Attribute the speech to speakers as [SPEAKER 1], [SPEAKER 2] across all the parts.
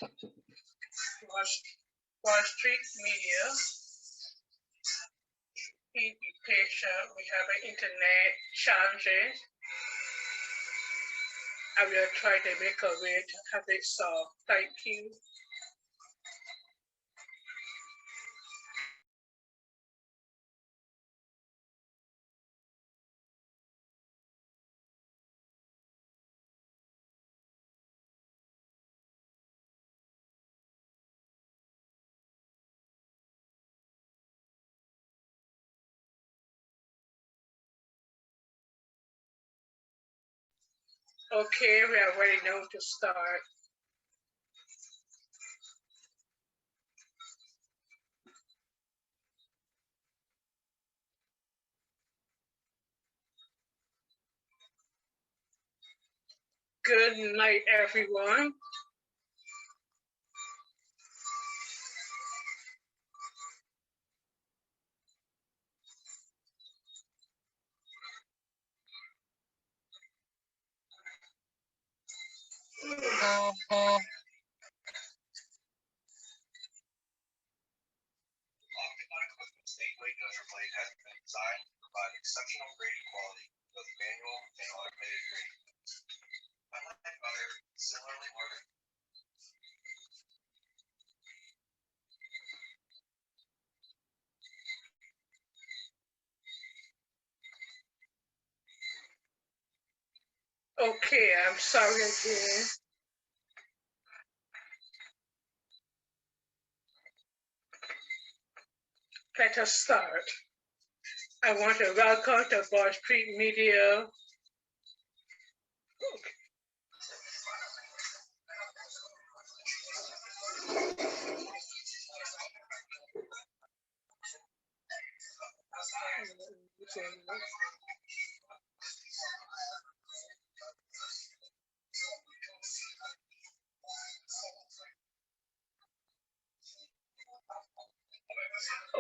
[SPEAKER 1] Wall Street Media. Please be patient. We have an internet challenges. I will try to make a way to have it solved. Thank you. Okay, we are ready now to start. Good night, everyone.
[SPEAKER 2] Statewide Industrial Blade has been designed to provide exceptional grading quality with manual and automated grading. Unlike other similarly ordered
[SPEAKER 1] Okay, I'm sorry again. Let us start. I want to welcome the Wall Street Media.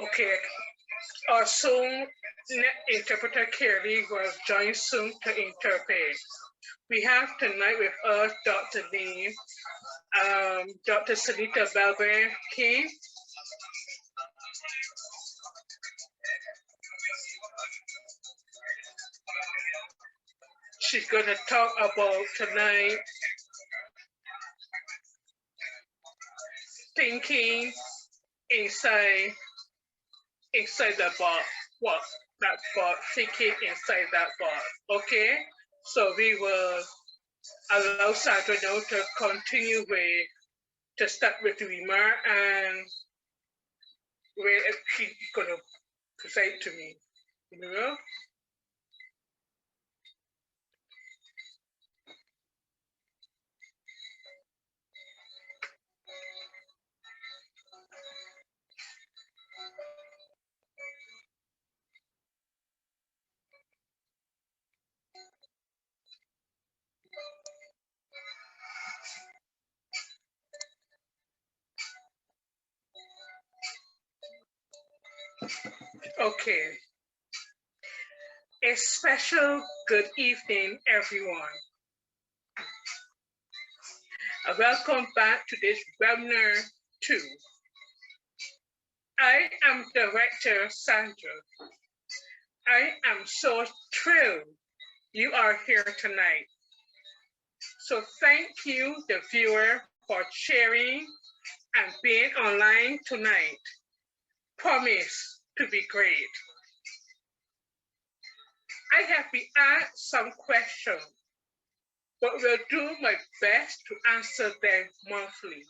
[SPEAKER 1] Okay, our Zoom interpreter Kaylee will join soon to interpret. We have tonight with us Dr. Dean, Dr. Sanita Belgrave-King, she's going to talk about tonight thinking inside the box. What that box? Thinking inside that box. Okay, so we will allow Sandra now to continue with to start with the remark and where she's gonna present to me. You know? Okay. A special good evening, everyone. Welcome back to this webinar too. I am Director Sandra. I am so thrilled you are here tonight. So thank you, the viewer, for sharing and being online tonight. Promise to be great. I have been asked some questions, but will do my best to answer them monthly.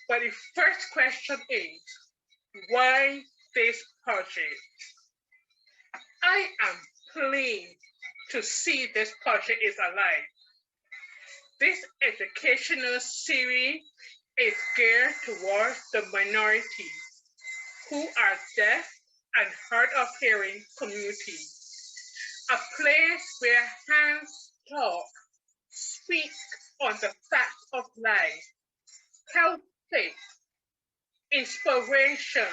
[SPEAKER 1] But the first question is, why this project? I am pleased to see this project is alive. This educational series is geared towards the minority who are deaf and hard of hearing community. A place where hands talk, speak on the facts of life, health, inspiration,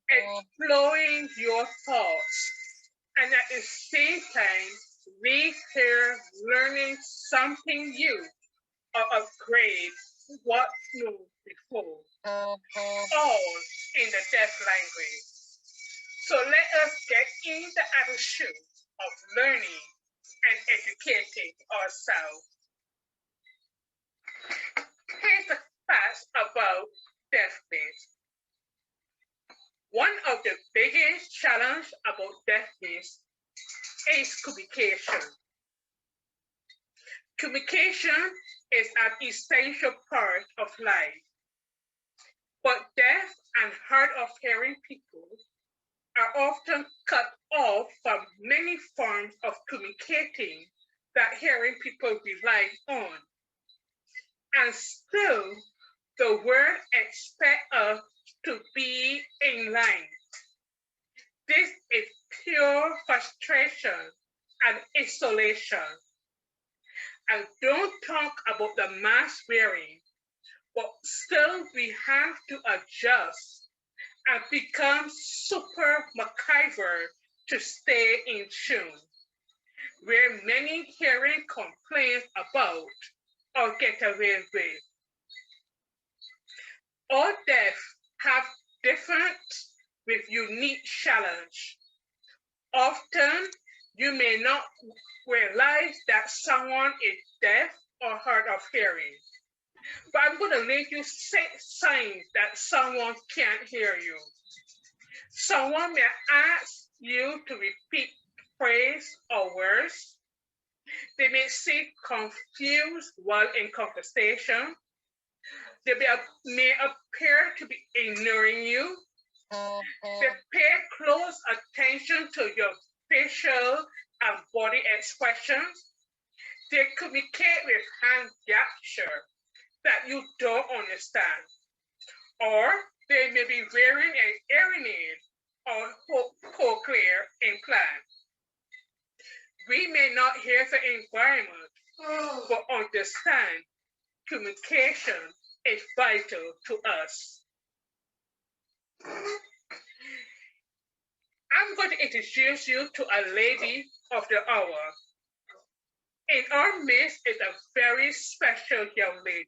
[SPEAKER 1] exploring your thoughts, and at the same time, leave here learning something new or upgrade what knew before, all in the deaf language. So let us get in the attitude of learning and educating ourselves. Here's the facts about deafness. One of the biggest challenges about deafness is communication. Communication is an essential part of life, but deaf and hard of hearing people are often cut off from many forms of communicating that hearing people rely on. And still, the world expects us to be in line. This is pure frustration and isolation. And don't talk about the mask wearing, but still we have to adjust and become super MacGyver to stay in tune, where many hearing complaints about or get away with. All deaf have different with unique challenge. Often you may not realize that someone is deaf or hard of hearing. But I'm going to leave you 6 signs that someone can't hear you. Someone may ask you to repeat phrase or words. They may seem confused while in conversation. They may appear to be ignoring you. They pay close attention to your facial and body expressions. They communicate with hand gesture that you don't understand. Or they may be wearing an hearing aid or cochlear implant. We may not hear the environment, but understand communication is vital to us. I'm going to introduce you to a lady of the hour. In our midst is a very special young lady.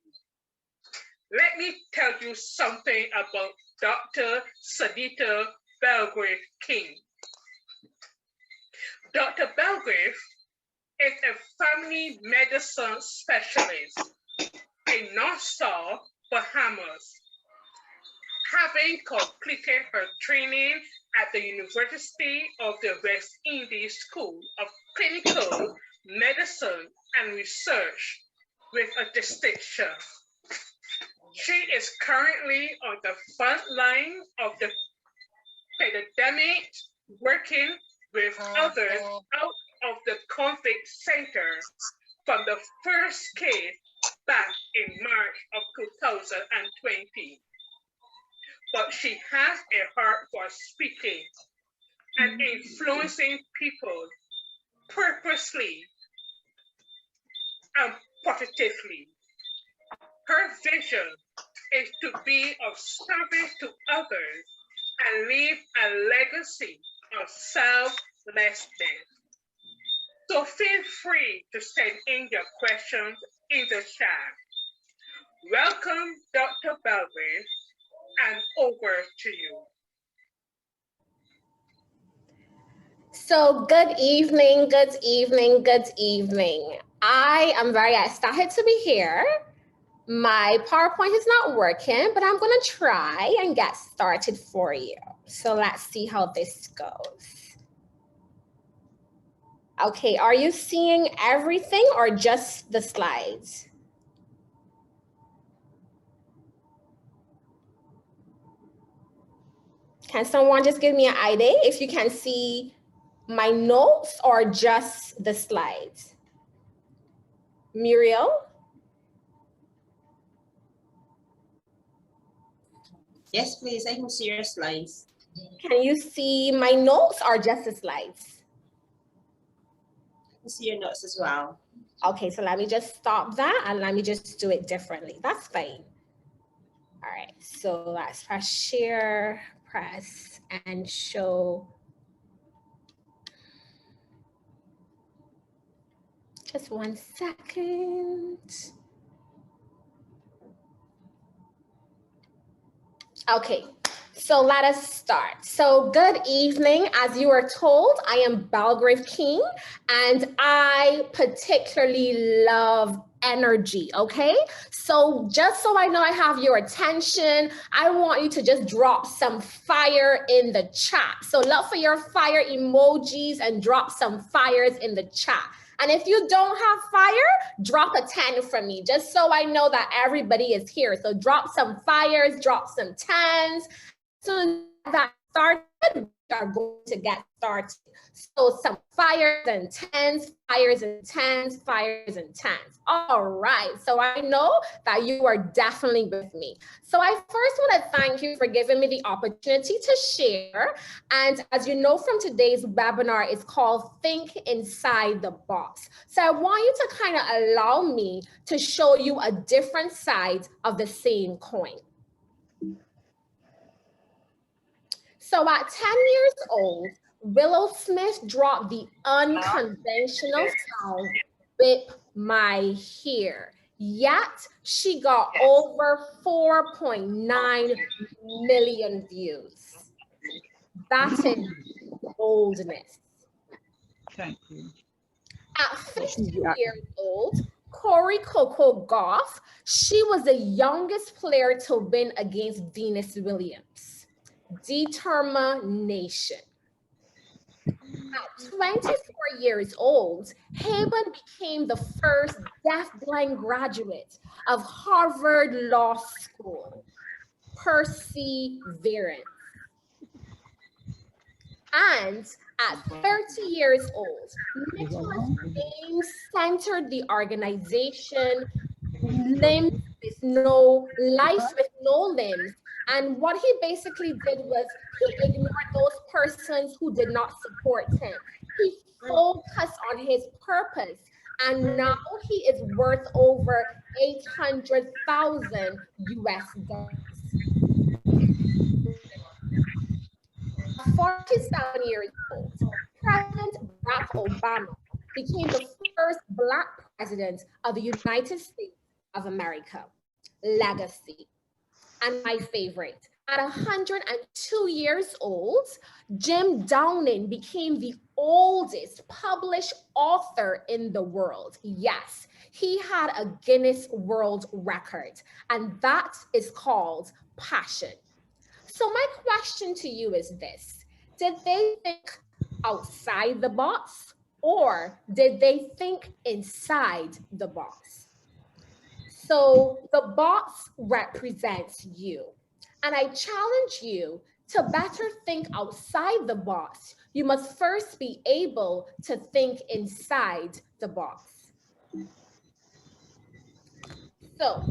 [SPEAKER 1] Let me tell you something about Dr. Sanita Belgrave-King. Dr. Belgrave is a family medicine specialist in Nassau, Bahamas. Having completed her training at the University of the West Indies School of Clinical Medicine and Research with a distinction. She is currently on the front line of the pandemic, working with others out of the conflict center from the first case back in March of 2020. But she has a heart for speaking and influencing people purposely and positively. Her vision is to be of service to others and leave a legacy of selflessness. So feel free to send in your questions in the chat. Welcome, Dr. Belgrave, and over to you.
[SPEAKER 3] So good evening, good evening, good evening. I am very excited to be here. My PowerPoint is not working, but I'm gonna try and get started for you. So let's see how this goes. Okay, are you seeing everything or just the slides? Can someone just give me an ID if you can see my notes or just the slides? Muriel?
[SPEAKER 4] Yes, please. I can see your slides.
[SPEAKER 3] Can you see my notes or just the slides?
[SPEAKER 4] I can see your notes as well.
[SPEAKER 3] Okay, so let me just stop that and let me just do it differently. That's fine. All right, so let's press share, press and show. Just 1 second. Okay, so let us start. So good evening. As you are told, I am Belgrave-King, and I particularly love energy, okay? So just so I know I have your attention, I want you to just drop some fire in the chat. So look for your fire emojis and drop some fires in the chat. And if you don't have fire, drop a 10 for me, just so I know that everybody is here. So drop some fires, drop some 10s. As soon as that started, we are going to get started. So some fires and 10s, fires and 10s, fires and 10s. All right, so I know that you are definitely with me. So I first want to thank you for giving me the opportunity to share. And as you know from today's webinar, it's called Think Inside the Box. So I want you to kind of allow me to show you a different side of the same coin. So at 10 years old, Willow Smith dropped the unconventional sound, Whip My Hair. Yet she got over 4.9 million views. That is boldness.
[SPEAKER 5] Thank you.
[SPEAKER 3] At 52 years old, Corey Coco Goff, she was the youngest player to win against Venus Williams. Determination. At 24 years old, Haben became the first deafblind graduate of Harvard Law School. Perseverance. And at 30 years old, Nicholas James centered the organization Limbs with No Life with No Limbs. And what he basically did was he ignored those persons who did not support him. He focused on his purpose, and now he is worth over 800,000 US dollars. At 47 years old, President Barack Obama became the first Black president of the United States of America. Legacy. And my favorite, at 102 years old, Jim Downing became the oldest published author in the world. Yes, he had a Guinness World Record, and that is called passion. So my question to you is this: did they think outside the box, or did they think inside the box? So the box represents you. And I challenge you to better think outside the box. You must first be able to think inside the box. So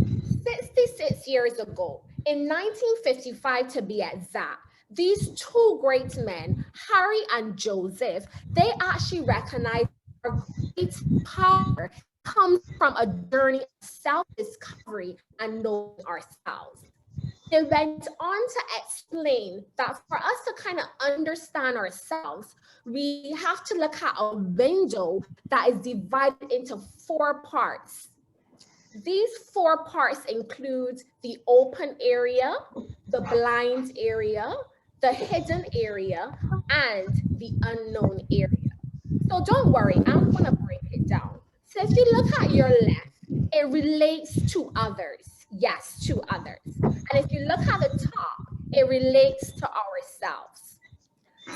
[SPEAKER 3] 66 years ago, in 1955 to be exact, these two great men, Harry and Joseph, they actually recognized our great power comes from a journey of self-discovery and knowing ourselves. They went on to explain that for us to kind of understand ourselves, we have to look at a window that is divided into 4 parts. These 4 parts include the open area, the blind area, the hidden area, and the unknown area. So don't worry, I'm going to break it down. So if you look at your left, it relates to others. Yes, to others. And if you look at the top, it relates to ourselves.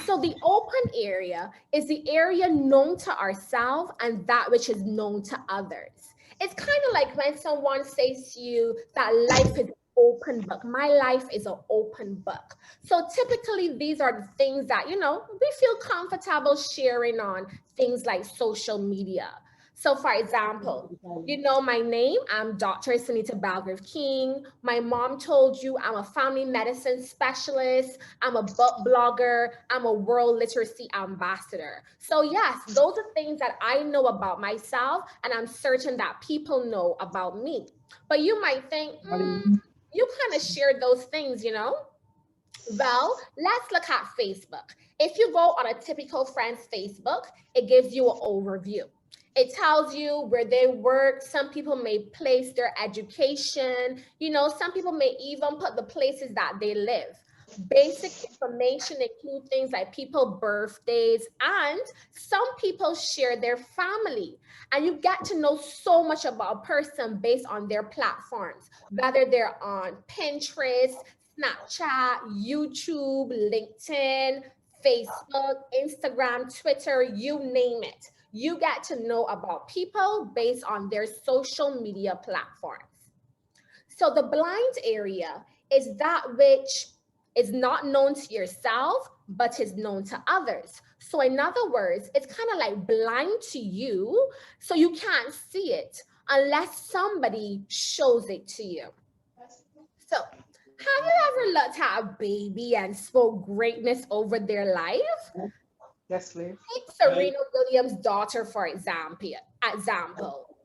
[SPEAKER 3] So the open area is the area known to ourselves and that which is known to others. It's kind of like when someone says to you that life is an open book. My life is an open book. So typically these are the things that, you know, we feel comfortable sharing on things like social media. So for example, you know my name, I'm Dr. Sanita Belgrave-King. My mom told you I'm a family medicine specialist, I'm a book blogger, I'm a world literacy ambassador. So yes, those are things that I know about myself, and I'm certain that people know about me. But you might think, you kind of shared those things, you know? Well, let's look at Facebook. If you go on a typical friend's Facebook, it gives you an overview. It tells you where they work. Some people may place their education. You know, some people may even put the places that they live. Basic information include things like people birthdays, and some people share their family. And you get to know so much about a person based on their platforms, whether they're on Pinterest, Snapchat, YouTube, LinkedIn, Facebook, Instagram, Twitter, you name it. You get to know about people based on their social media platforms. So the blind area is that which is not known to yourself, but is known to others. So in other words, it's kind of like blind to you, so you can't see it unless somebody shows it to you. So have you ever looked at a baby and spoke greatness over their life?
[SPEAKER 5] Yes, please.
[SPEAKER 3] Take Serena Williams' daughter, for example.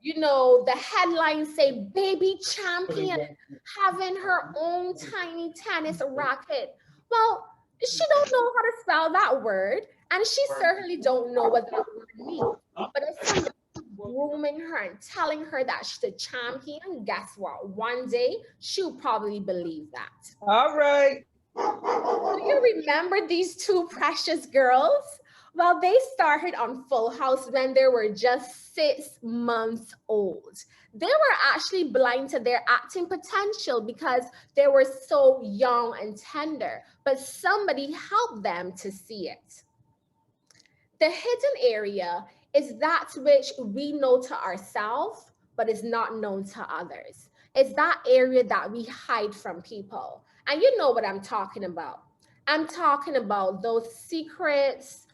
[SPEAKER 3] You know, the headlines say baby champion having her own tiny tennis racket. Well, she don't know how to spell that word, and she certainly don't know what that word means. But if somebody grooming her and telling her that she's a champion, guess what? One day she'll probably believe that.
[SPEAKER 5] All right.
[SPEAKER 3] Do you remember these two precious girls? Well, they started on Full House when they were just 6 months old. They were actually blind to their acting potential because they were so young and tender, but somebody helped them to see it. The hidden area is that which we know to ourselves, but is not known to others. It's that area that we hide from people. And you know what I'm talking about. I'm talking about those secrets,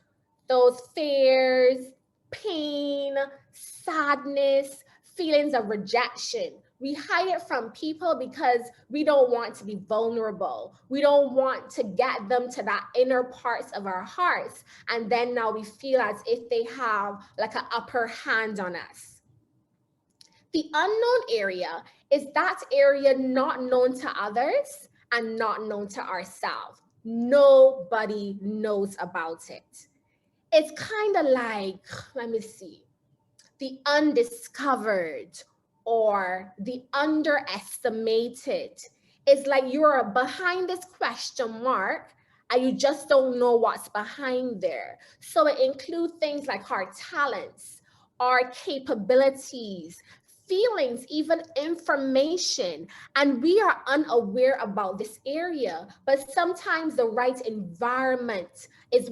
[SPEAKER 3] those fears, pain, sadness, feelings of rejection. We hide it from people because we don't want to be vulnerable. We don't want to get them to that inner parts of our hearts. And then now we feel as if they have like an upper hand on us. The unknown area is that area not known to others and not known to ourselves. Nobody knows about it. It's kind of like, let me see, the undiscovered or the underestimated. It's like you're behind this question mark and you just don't know what's behind there. So it includes things like our talents, our capabilities, feelings, even information. And we are unaware about this area, but sometimes the right environment is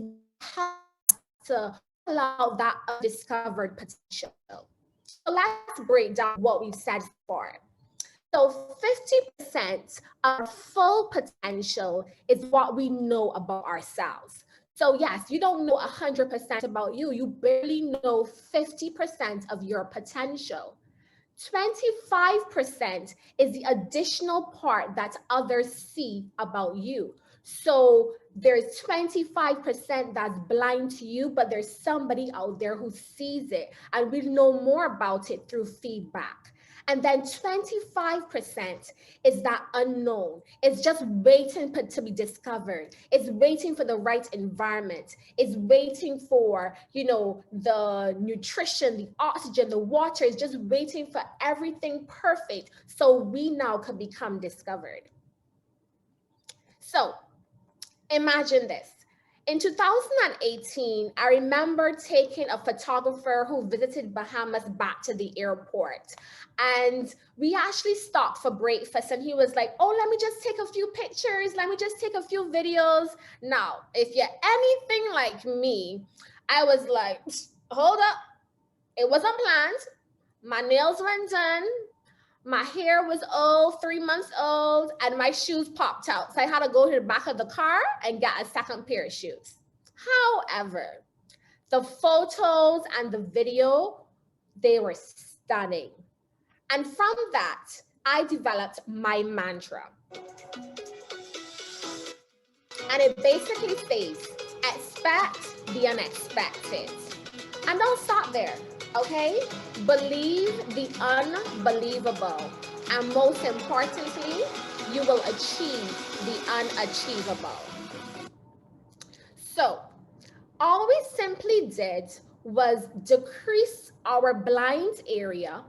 [SPEAKER 3] to allow that undiscovered potential. So let's break down what we've said before. So 50% of full potential is what we know about ourselves. So yes, you don't know 100% about you. You barely know 50% of your potential. 25% is the additional part that others see about you. So there's 25% that's blind to you, but there's somebody out there who sees it, and we know more about it through feedback. And then 25% is that unknown. It's just waiting to be discovered. It's waiting for the right environment. It's waiting for, you know, the nutrition, the oxygen, the water. It's just waiting for everything perfect so we now can become discovered. So imagine this. In 2018, I remember taking a photographer who visited Bahamas back to the airport. And we actually stopped for breakfast and he was like, oh, let me just take a few pictures. Let me just take a few videos. Now, if you're anything like me, I was like, hold up. It wasn't planned. My nails weren't done. My hair was old, 3 months old, and my shoes popped out. So I had to go to the back of the car and get a second pair of shoes. However, the photos and the video, they were stunning. And from that, I developed my mantra. And it basically says, expect the unexpected. And don't stop there. Okay, believe the unbelievable, and most importantly, you will achieve the unachievable. So all we simply did was decrease our blind area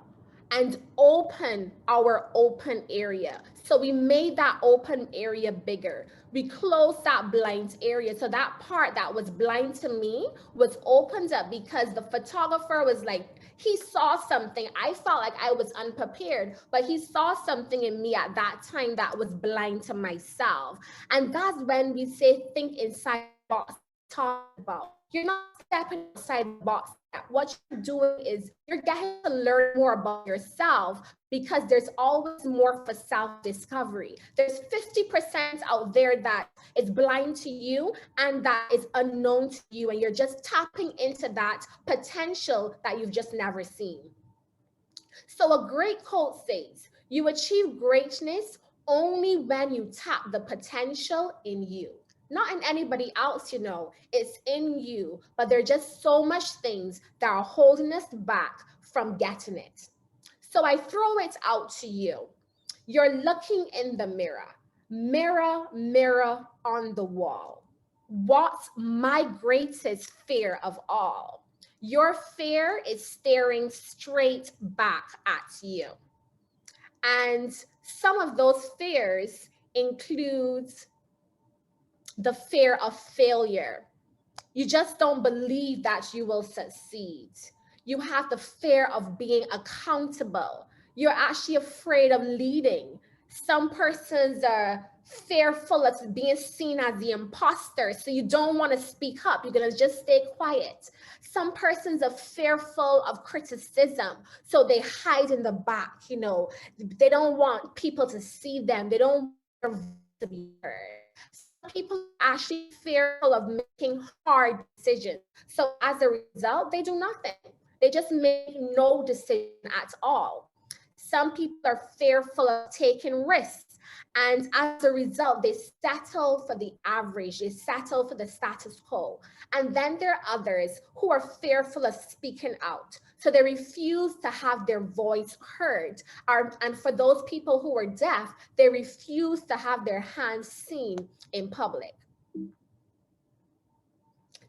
[SPEAKER 3] and open our open area. So we made that open area bigger. We closed that blind area. So that part that was blind to me was opened up because the photographer was like, he saw something. I felt like I was unprepared, but he saw something in me at that time that was blind to myself. And that's when we say, think inside the box, talk about. You're not stepping outside the box. What you're doing is you're getting to learn more about yourself because there's always more for self-discovery. There's 50% out there that is blind to you and that is unknown to you, and you're just tapping into that potential that you've just never seen. So a great quote says, you achieve greatness only when you tap the potential in you. Not in anybody else, you know, it's in you, but there are just so much things that are holding us back from getting it. So I throw it out to you. You're looking in the mirror. Mirror, mirror on the wall. What's my greatest fear of all? Your fear is staring straight back at you. And some of those fears include the fear of failure. You just don't believe that you will succeed. You have the fear of being accountable. You're actually afraid of leading. Some persons are fearful of being seen as the imposter, so you don't want to speak up. You're going to just stay quiet. Some persons are fearful of criticism, so they hide in the back. You know, they don't want people to see them. They don't want their voice to be heard. People are actually fearful of making hard decisions. So as a result, they do nothing. They just make no decision at all. Some people are fearful of taking risks. And as a result, they settle for the average, they settle for the status quo. And then there are others who are fearful of speaking out. So they refuse to have their voice heard. And for those people who are deaf, they refuse to have their hands seen in public.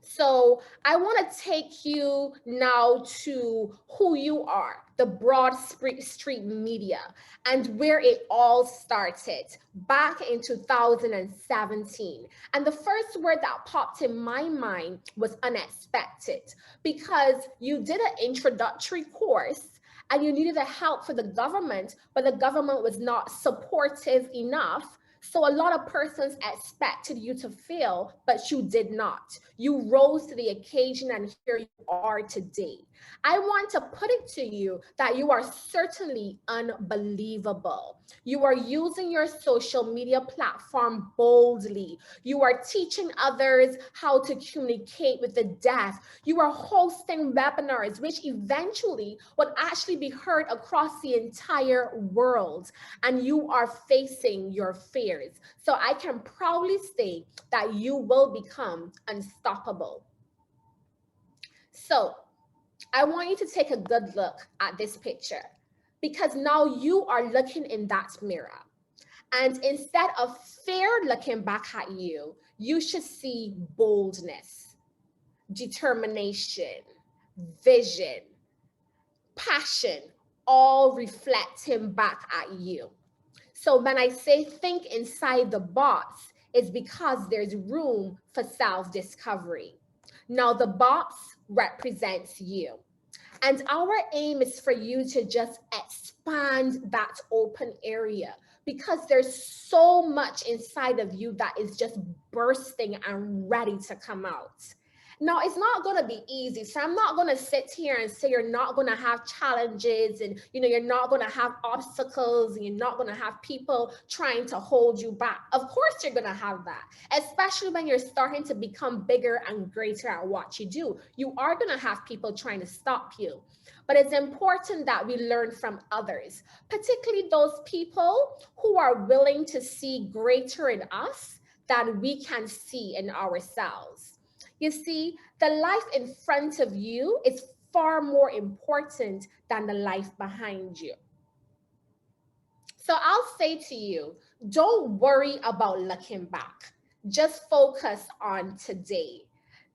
[SPEAKER 3] So I want to take you now to who you are, the Broad Street Media, and where it all started back in 2017. And the first word that popped in my mind was unexpected, because you did an introductory course and you needed the help for the government, but the government was not supportive enough. So a lot of persons expected you to fail, but you did not. You rose to the occasion, and here you are today. I want to put it to you that you are certainly unbelievable. You are using your social media platform boldly. You are teaching others how to communicate with the deaf. You are hosting webinars, which eventually would actually be heard across the entire world. And you are facing your fears. So I can proudly say that you will become unstoppable. So I want you to take a good look at this picture, because now you are looking in that mirror. And instead of fear looking back at you, you should see boldness, determination, vision, passion, all reflecting back at you. So when I say think inside the box, it's because there's room for self-discovery. Now the box represents you. And our aim is for you to just expand that open area, because there's so much inside of you that is just bursting and ready to come out. Now, it's not going to be easy. So I'm not going to sit here and say you're not going to have challenges, and you're not going to have obstacles, and you're not going to have people trying to hold you back. Of course you're going to have that, especially when you're starting to become bigger and greater at what you do. You are going to have people trying to stop you. But it's important that we learn from others, particularly those people who are willing to see greater in us than we can see in ourselves. You see, the life in front of you is far more important than the life behind you. So I'll say to you, don't worry about looking back. Just focus on today.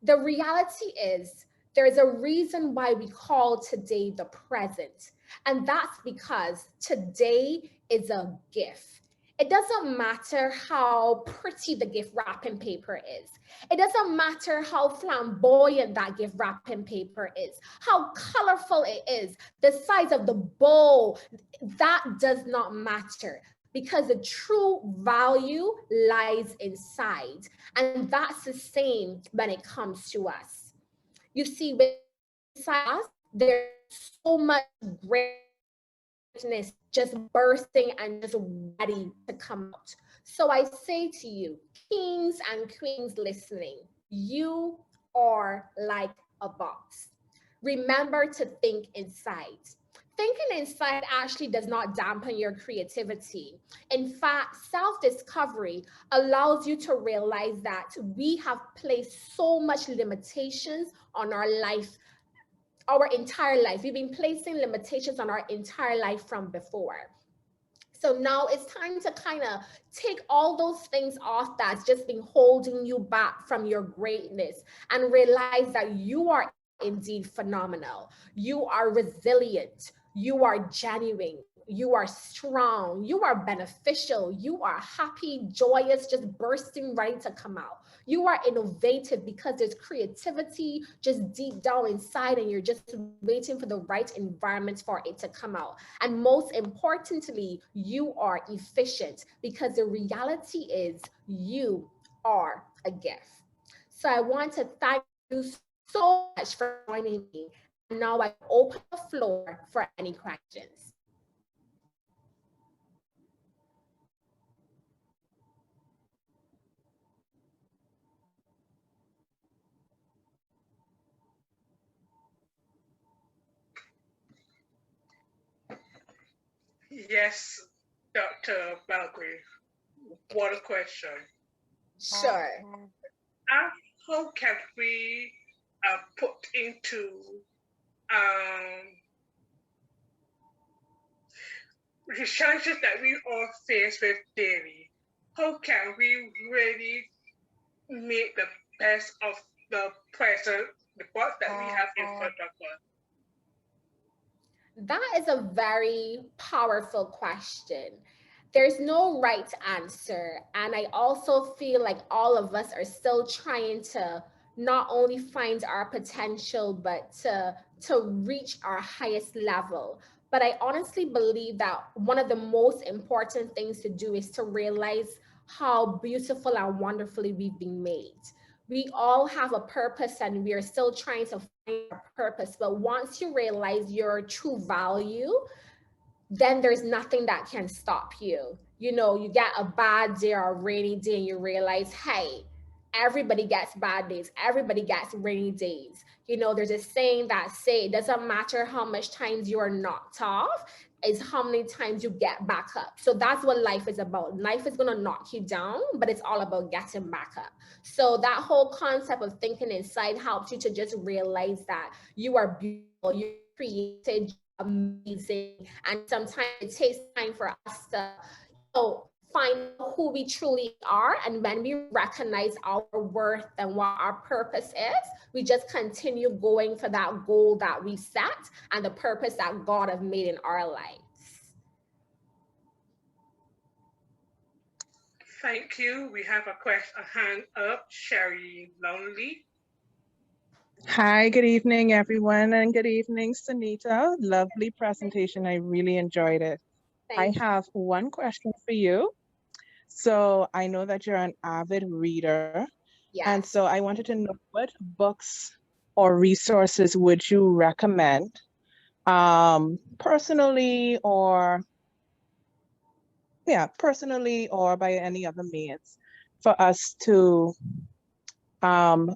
[SPEAKER 3] The reality is There's a reason why we call today the present. And that's because today is a gift. It doesn't matter how pretty the gift wrapping paper is. It doesn't matter how flamboyant that gift wrapping paper is, how colorful it is, the size of the bowl. That does not matter, because the true value lies inside. And that's the same when it comes to us. You see, inside us, there's so much greatness just bursting and just ready to come out. So I say to you, kings and queens listening, you are like a box. Remember to think inside. Thinking inside actually does not dampen your creativity. In fact, self-discovery allows you to realize that we have placed so much limitations on our life, our entire life. We've been placing limitations on our entire life from before. So now it's time to kind of take all those things off that's just been holding you back from your greatness and realize that you are indeed phenomenal. You are resilient. You are genuine. You are strong. You are beneficial. You are happy, joyous, just bursting, ready to come out. You are innovative because there's creativity just deep down inside, and you're just waiting for the right environment for it to come out. And most importantly, you are efficient because the reality is you are a gift. So I want to thank you so much for joining me. And now I open the floor for any questions.
[SPEAKER 1] Yes, Dr. Belgrave, what a question.
[SPEAKER 3] Sure.
[SPEAKER 1] How can we put into the challenges that we all face with daily? How can we really make the best of the present, the box that we have in front of us?
[SPEAKER 3] That is a very powerful question. There's no right answer. And I also feel like all of us are still trying to not only find our potential, but to reach our highest level. But I honestly believe that one of the most important things to do is to realize how beautiful and wonderfully we've been made. We all have a purpose and we are still trying to find our purpose. But once you realize your true value, then there's nothing that can stop you. You know, you get a bad day or a rainy day and you realize, hey, everybody gets bad days. Everybody gets rainy days. You know, there's a saying that say it doesn't matter how much times you are knocked off, it's how many times you get back up. So that's what life is about. Life is going to knock you down, but it's all about getting back up. So that whole concept of thinking inside helps you to just realize that you are beautiful, you're created, amazing, and sometimes it takes time for us to find who we truly are. And when we recognize our worth and what our purpose is, we just continue going for that goal that we set and the purpose that God has made in our lives.
[SPEAKER 1] Thank you. We have a hand up, Sherry Lonely.
[SPEAKER 5] Hi, good evening, everyone, and good evening, Sanita. Lovely presentation. I really enjoyed it. I have one question for you. So I know that you're an avid reader.
[SPEAKER 3] Yes.
[SPEAKER 5] And so I wanted to know, what books or resources would you recommend, personally or by any other means, for us to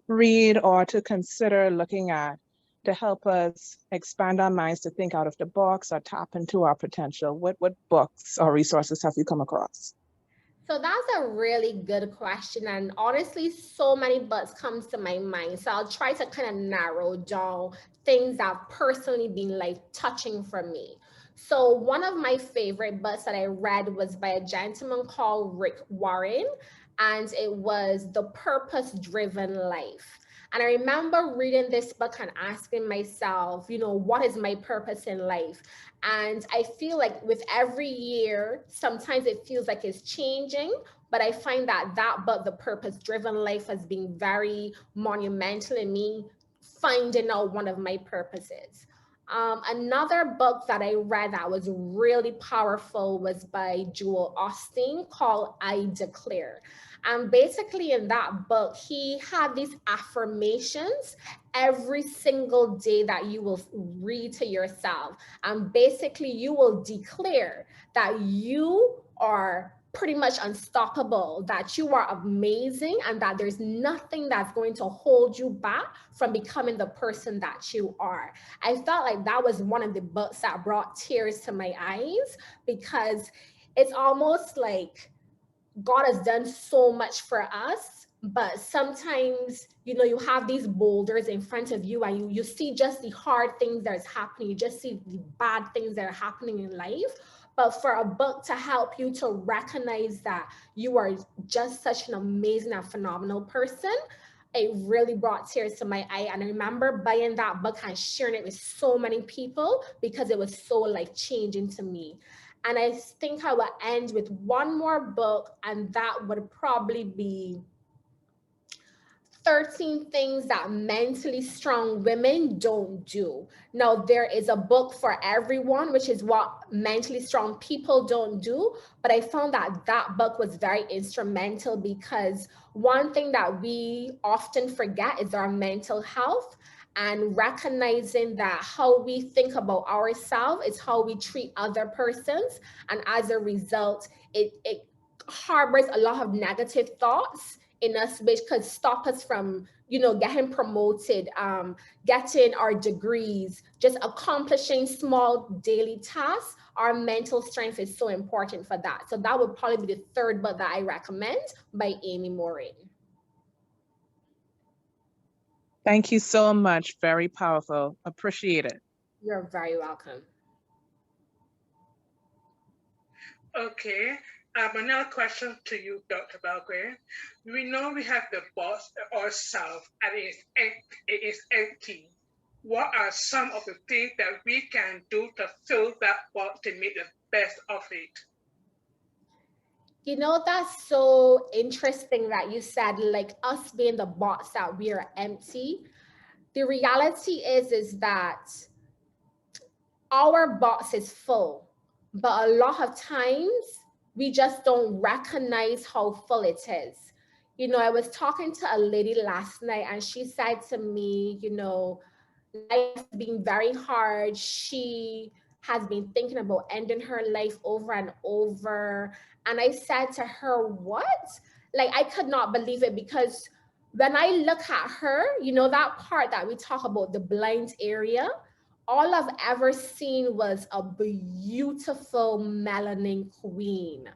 [SPEAKER 5] read or to consider looking at, to help us expand our minds, to think out of the box or tap into our potential? What books or resources have you come across?
[SPEAKER 3] So that's a really good question. And honestly, so many books comes to my mind. So I'll try to kind of narrow down things that have personally been like touching for me. So one of my favorite books that I read was by a gentleman called Rick Warren, and it was The Purpose Driven Life. And I remember reading this book and asking myself, you know, what is my purpose in life? And I feel like with every year, sometimes it feels like it's changing, but I find that book, The Purpose Driven Life, has been very monumental in me finding out one of my purposes. Another book that I read that was really powerful was by Joel Osteen called I Declare. And basically in that book, he had these affirmations every single day that you will read to yourself. And basically you will declare that you are pretty much unstoppable, that you are amazing, and that there's nothing that's going to hold you back from becoming the person that you are. I felt like that was one of the books that brought tears to my eyes, because it's almost like God has done so much for us, but sometimes, you know, you have these boulders in front of you and you see just the hard things that's happening. You just see the bad things that are happening in life. But for a book to help you to recognize that you are just such an amazing and phenomenal person, it really brought tears to my eye. And I remember buying that book and sharing it with so many people because it was so life-changing to me. And I think I will end with one more book, and that would probably be 13 Things That Mentally Strong Women Don't Do. Now, there is a book for everyone, which is what mentally strong people don't do. But I found that that book was very instrumental, because one thing that we often forget is our mental health, and recognizing that how we think about ourselves is how we treat other persons. And as a result, it harbors a lot of negative thoughts in us, which could stop us from, you know, getting promoted, getting our degrees, just accomplishing small daily tasks. Our mental strength is so important for that. So that would probably be the third book that I recommend, by Amy Morin.
[SPEAKER 5] Thank you so much. Very powerful. Appreciate it.
[SPEAKER 3] You're very welcome.
[SPEAKER 1] Okay. Another question to you, Dr. Belgrave. We know we have the box ourselves and it is empty. What are some of the things that we can do to fill that box to make the best of it?
[SPEAKER 3] You know, that's so interesting that you said, like, us being the box that we are empty. The reality is that our box is full, but a lot of times we just don't recognize how full it is. You know, I was talking to a lady last night and she said to me, you know, life has been very hard. She has been thinking about ending her life over and over. And I said to her, what? Like, I could not believe it, because when I look at her, you know, that part that we talk about, the blind area, all I've ever seen was a beautiful melanin queen.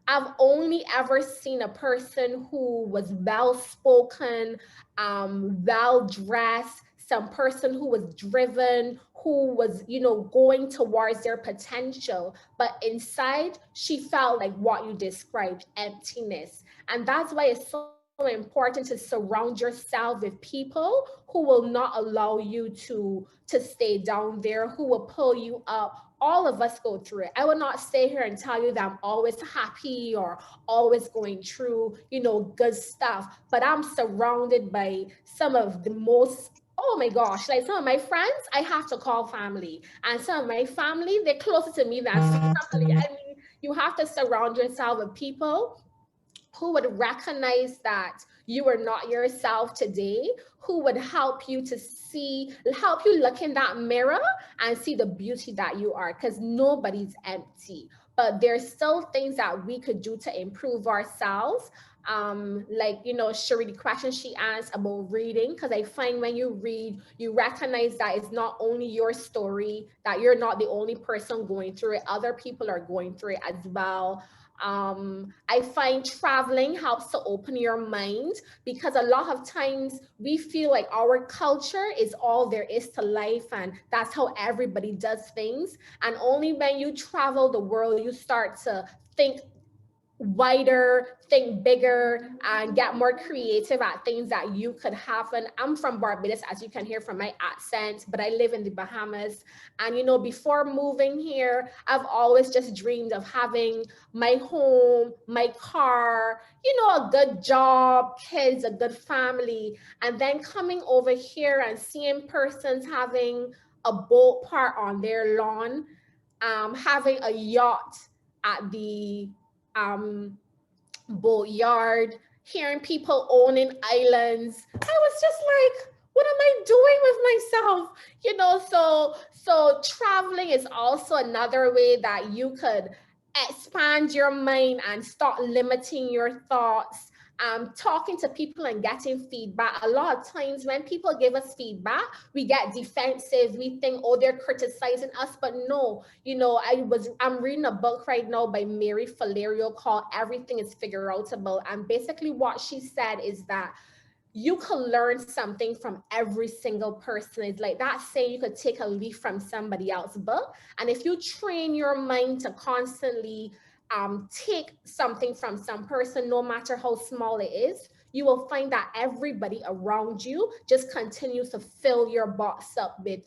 [SPEAKER 3] I've only ever seen a person who was well spoken, well dressed, some person who was driven, who was, you know, going towards their potential. But inside, she felt like what you described, emptiness. And that's why it's so important to surround yourself with people who will not allow you to stay down there, who will pull you up. All of us go through it. I will not stay here and tell you that I'm always happy or always going through, you know, good stuff, but I'm surrounded by some of the most, oh my gosh, like some of my friends I have to call family, and some of my family, they're closer to me than family. I mean, you have to surround yourself with people who would recognize that you are not yourself today, who would help you to see, help you look in that mirror and see the beauty that you are, because nobody's empty. But there's still things that we could do to improve ourselves. Like, you know, Cherie, the question she asked about reading, because I find when you read, you recognize that it's not only your story, that you're not the only person going through it, other people are going through it as well. I find traveling helps to open your mind, because a lot of times we feel like our culture is all there is to life and that's how everybody does things. And only when you travel the world, you start to think wider, think bigger, and get more creative at things that you could have. And I'm from Barbados, as you can hear from my accent, but I live in the Bahamas. And, you know, before moving here, I've always just dreamed of having my home, my car, you know, a good job, kids, a good family. And then coming over here and seeing persons having a boat park on their lawn, having a yacht at the boatyard, hearing people owning islands. I was just like, what am I doing with myself? You know, so traveling is also another way that you could expand your mind and start limiting your thoughts. Talking to people and getting feedback. A lot of times when people give us feedback, we get defensive. We think, oh, they're criticizing us, but no. You know, I'm reading a book right now by Mary Valerio called Everything is Figure Outable. And basically what she said is that you can learn something from every single person. It's like that saying, you could take a leaf from somebody else's book. And if you train your mind to constantly take something from some person, no matter how small it is, you will find that everybody around you just continues to fill your box up with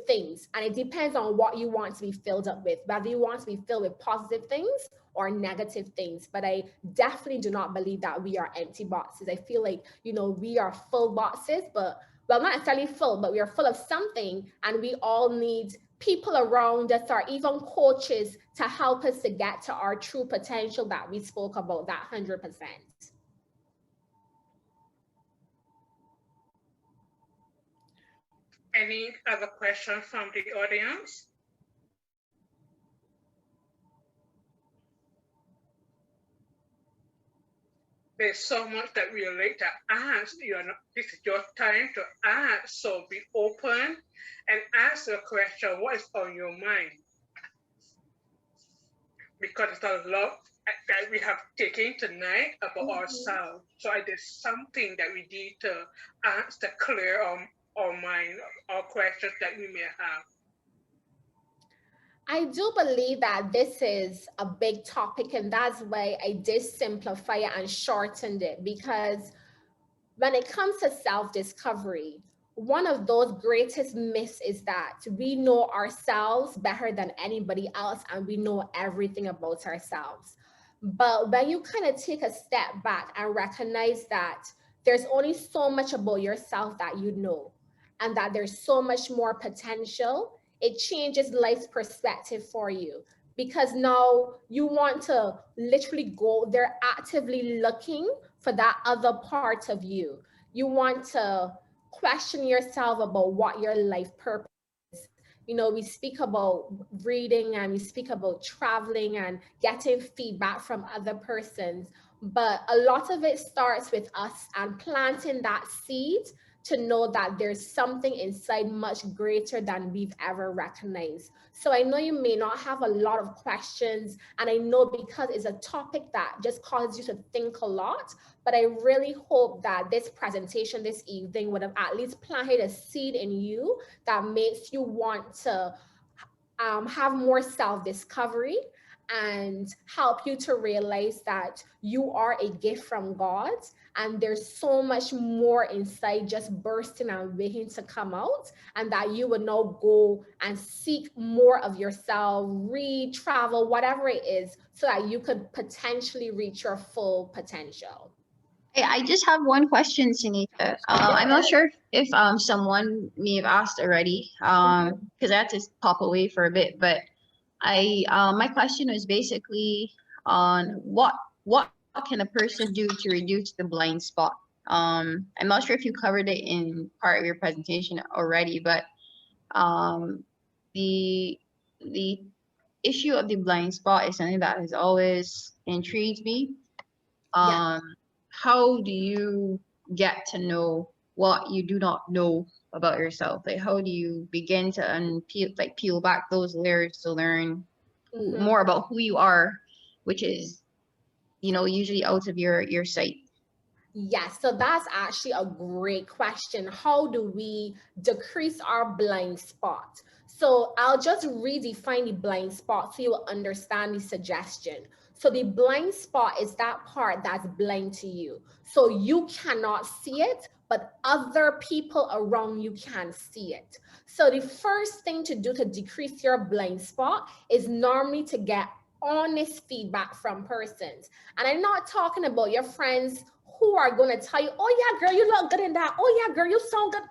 [SPEAKER 3] things. And it depends on what you want to be filled up with, whether you want to be filled with positive things or negative things. But I definitely do not believe that we are empty boxes. I feel like, you know, we are full boxes, but, well, not necessarily full, but we are full of something, and we all need people around us, or even coaches, to help us to get to our true potential that we spoke about, that 100%.
[SPEAKER 1] Any other questions from the audience? There's so much that we would like to ask. This is your time to ask, so be open and ask the question, what is on your mind? Because it's a lot that we have taken tonight about ourselves. So there's something that we need to ask to clear our mind, our questions that we may have.
[SPEAKER 3] I do believe that this is a big topic, and that's why I did simplify it and shortened it, because when it comes to self-discovery, one of those greatest myths is that we know ourselves better than anybody else and we know everything about ourselves. But when you kind of take a step back and recognize that there's only so much about yourself that you know, and that there's so much more potential, it changes life's perspective for you. Because now you want to literally go there actively looking for that other part of you. You want to question yourself about what your life purpose is. You know, we speak about reading and we speak about traveling and getting feedback from other persons, but a lot of it starts with us and planting that seed to know that there's something inside much greater than we've ever recognized. So I know you may not have a lot of questions, and I know because it's a topic that just causes you to think a lot, but I really hope that this presentation this evening would have at least planted a seed in you that makes you want to have more self-discovery and help you to realize that you are a gift from God, and there's so much more inside just bursting and waiting to come out, and that you would now go and seek more of yourself, read, travel, whatever it is, so that you could potentially reach your full potential.
[SPEAKER 6] Hey, I just have one question, Sanita. I'm not sure if someone may have asked already, because I had to pop away for a bit, but my question was basically on what can a person do to reduce the blind spot? I'm not sure if you covered it in part of your presentation already, but the issue of the blind spot is something that has always intrigued me. How do you get to know what you do not know about yourself? Like, how do you begin to peel back those layers to learn more about who you are, which is, you know, usually out of your sight?
[SPEAKER 3] Yes, so that's actually a great question. How do we decrease our blind spot? So I'll just redefine the blind spot so you'll understand the suggestion. So the blind spot is that part that's blind to you. So you cannot see it, but other people around you can see it. So the first thing to do to decrease your blind spot is normally to get honest feedback from persons. And I'm not talking about your friends who are going to tell you, oh yeah, girl, you look good in that. Oh yeah, girl, you sound good.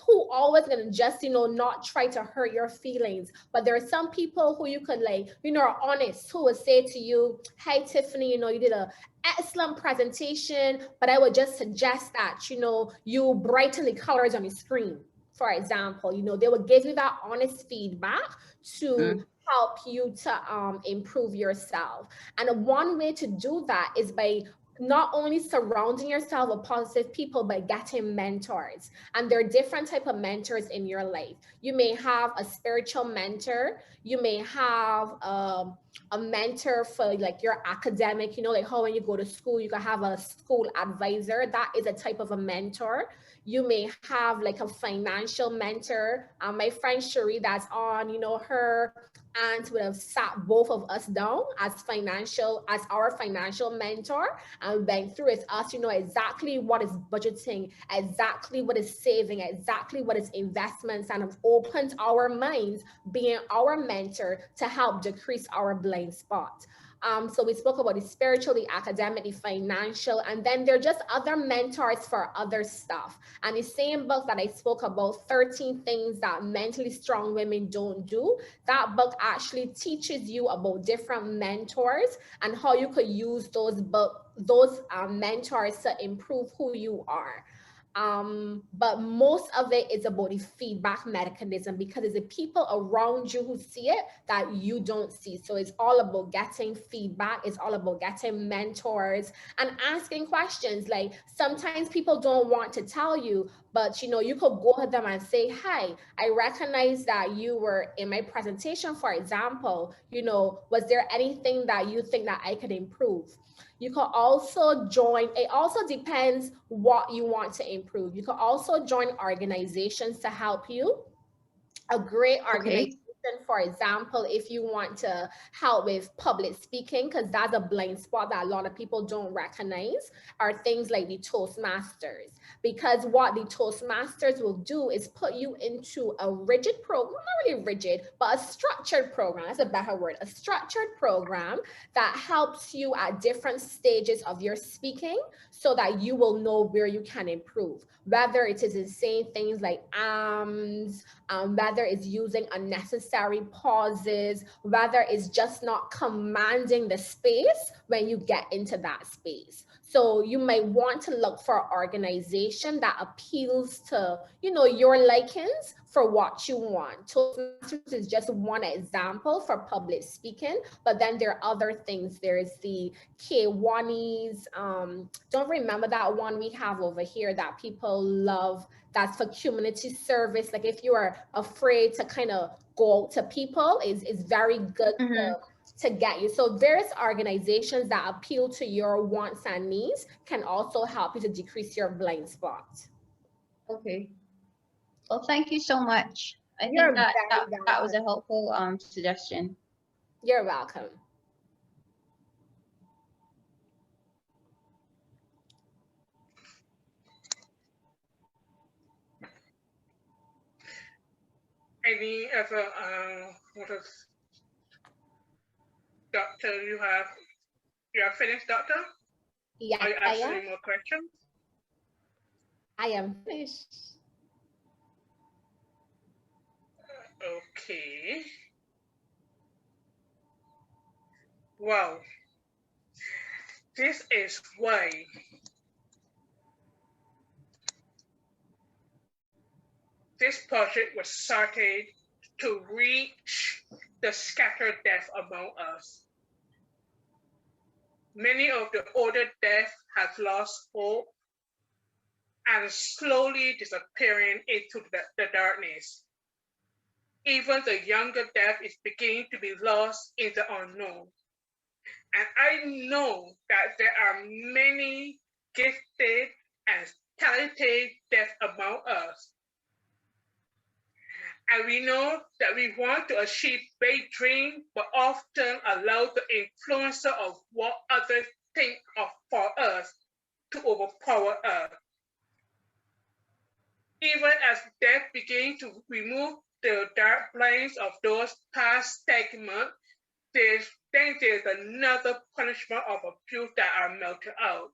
[SPEAKER 3] Who always going to just, not try to hurt your feelings. But there are some people who you could are honest, who will say to you, hey, Tiffany, you did a excellent presentation, but I would just suggest that, you brighten the colors on the screen. For example, they will give you that honest feedback to help you to improve yourself. And one way to do that is by not only surrounding yourself with positive people, but getting mentors. And there are different type of mentors in your life. You may have a spiritual mentor. You may have a mentor for like your academic, like how when you go to school, you can have a school advisor. That is a type of a mentor. You may have like a financial mentor. My friend Cherie that's on, her aunt would have sat both of us down as our financial mentor and went through it. Us, exactly what is budgeting, exactly what is saving, exactly what is investments, and have opened our minds, being our mentor to help decrease our blind spot. So we spoke about the spiritual, the academic, the financial, and then there are just other mentors for other stuff. And the same book that I spoke about, 13 Things That Mentally Strong Women Don't Do, that book actually teaches you about different mentors and how you could use those mentors to improve who you are. But most of it is about the feedback mechanism, because it's the people around you who see it that you don't see. So it's all about getting feedback. It's all about getting mentors and asking questions. Like sometimes people don't want to tell you, but you could go to them and say, hey, I recognize that you were in my presentation, for example, was there anything that you think that I could improve? You can also join, it also depends what you want to improve. You can also join organizations to help you. A great organization, for example, if you want to help with public speaking, because that's a blind spot that a lot of people don't recognize, are things like the Toastmasters. Because what the Toastmasters will do is put you into a rigid program, not really rigid, but a structured program. That's a better word, a structured program that helps you at different stages of your speaking so that you will know where you can improve. Whether it is in saying things like whether it's using unnecessary pauses, whether it's just not commanding the space when you get into that space. So you might want to look for an organization that appeals to, your likings for what you want. Toastmasters is just one example for public speaking, but then there are other things. There's the K1s. Don't remember that one we have over here that people love. That's for community service. Like if you are afraid to kind of go out to people, is very good to get you. So various organizations that appeal to your wants and needs can also help you to decrease your blind spot.
[SPEAKER 6] Okay. Well, thank you so much. I think
[SPEAKER 3] You're
[SPEAKER 6] that was a helpful suggestion.
[SPEAKER 3] You're welcome.
[SPEAKER 1] Any other Doctor, you are finished, Doctor?
[SPEAKER 3] Yeah,
[SPEAKER 1] are you asking any more questions?
[SPEAKER 3] I am finished.
[SPEAKER 1] Okay. Well, this is why this project was started, to reach the scattered deaf among us. Many of the older deaf have lost hope and slowly disappearing into the darkness. Even the younger deaf is beginning to be lost in the unknown. And I know that there are many gifted and talented deaf among us. And we know that we want to achieve big dreams, but often allow the influencer of what others think of for us to overpower us. Even as death begins to remove the dark lines of those past segments, there's another punishment of abuse that are melted out,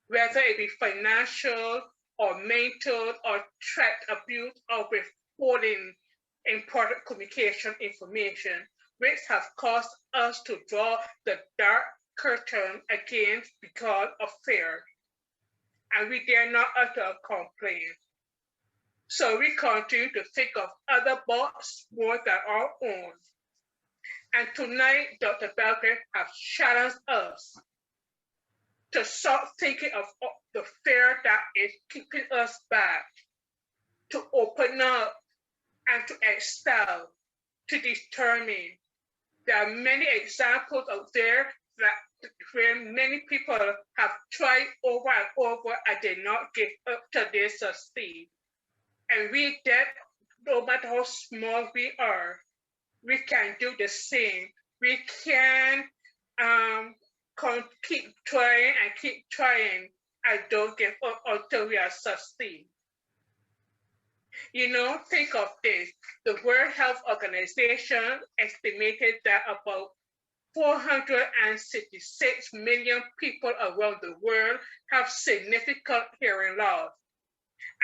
[SPEAKER 1] whether it be financial or mental or threat abuse or withholding important communication information, which have caused us to draw the dark curtain against because of fear. And we dare not utter a complaint. So we continue to think of other bots more than our own. And tonight, Dr. Belgrave has challenged us to stop thinking of the fear that is keeping us back, to open up and to excel, to determine. There are many examples out there that where many people have tried over and over and did not give up till they succeed. And we that, no matter how small we are, we can do the same. We can keep trying and don't give up until we are succeed. You know, think of this. The World Health Organization estimated that about 466 million people around the world have significant hearing loss,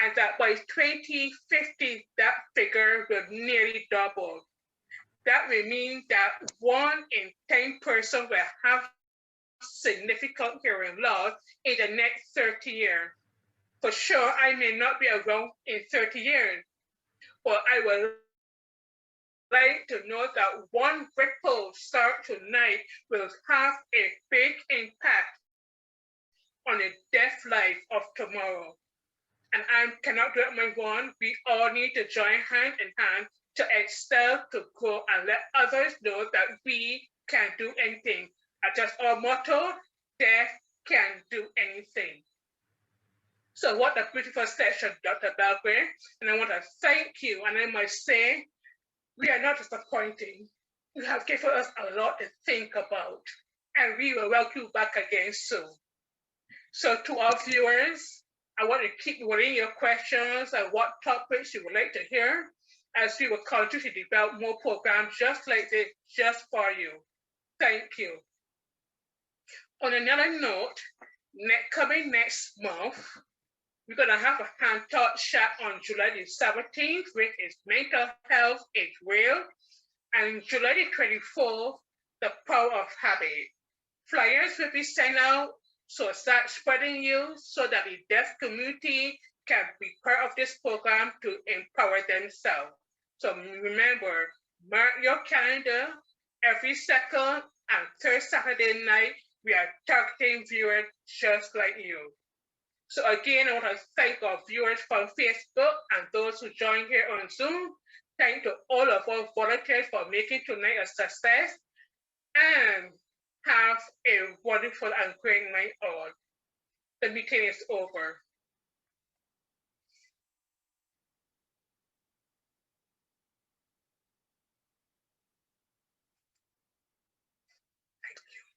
[SPEAKER 1] and that by 2050, that figure will nearly double. That will mean that 1 in 10 persons will have significant hearing loss in the next 30 years. For sure, I may not be around in 30 years, but I would like to know that one ripple start tonight will have a big impact on the deaf life of tomorrow. And I cannot do it on my own. We all need to join hand in hand to excel, to grow, and let others know that we can do anything. Just our motto, deaf can do anything. So what a beautiful session, Dr. Belgrave. And I want to thank you. And I must say, we are not disappointing. You have given us a lot to think about. And we will welcome you back again soon. So to our viewers, I want to keep writing your questions and what topics you would like to hear, as we will continue to develop more programs just like this, just for you. Thank you. On another note, coming next month, we're going to have a hand-taught chat on July the 17th, which is Mental Health is Real, and July the 24th, The Power of Habit. Flyers will be sent out, so start spreading you so that the deaf community can be part of this program to empower themselves. So remember, mark your calendar. Every second and third Saturday night, we are targeting viewers just like you. So again, I want to thank our viewers from Facebook and those who joined here on Zoom. Thank to all of our volunteers for making tonight a success, and have a wonderful and great night all. The meeting is over. Thank you.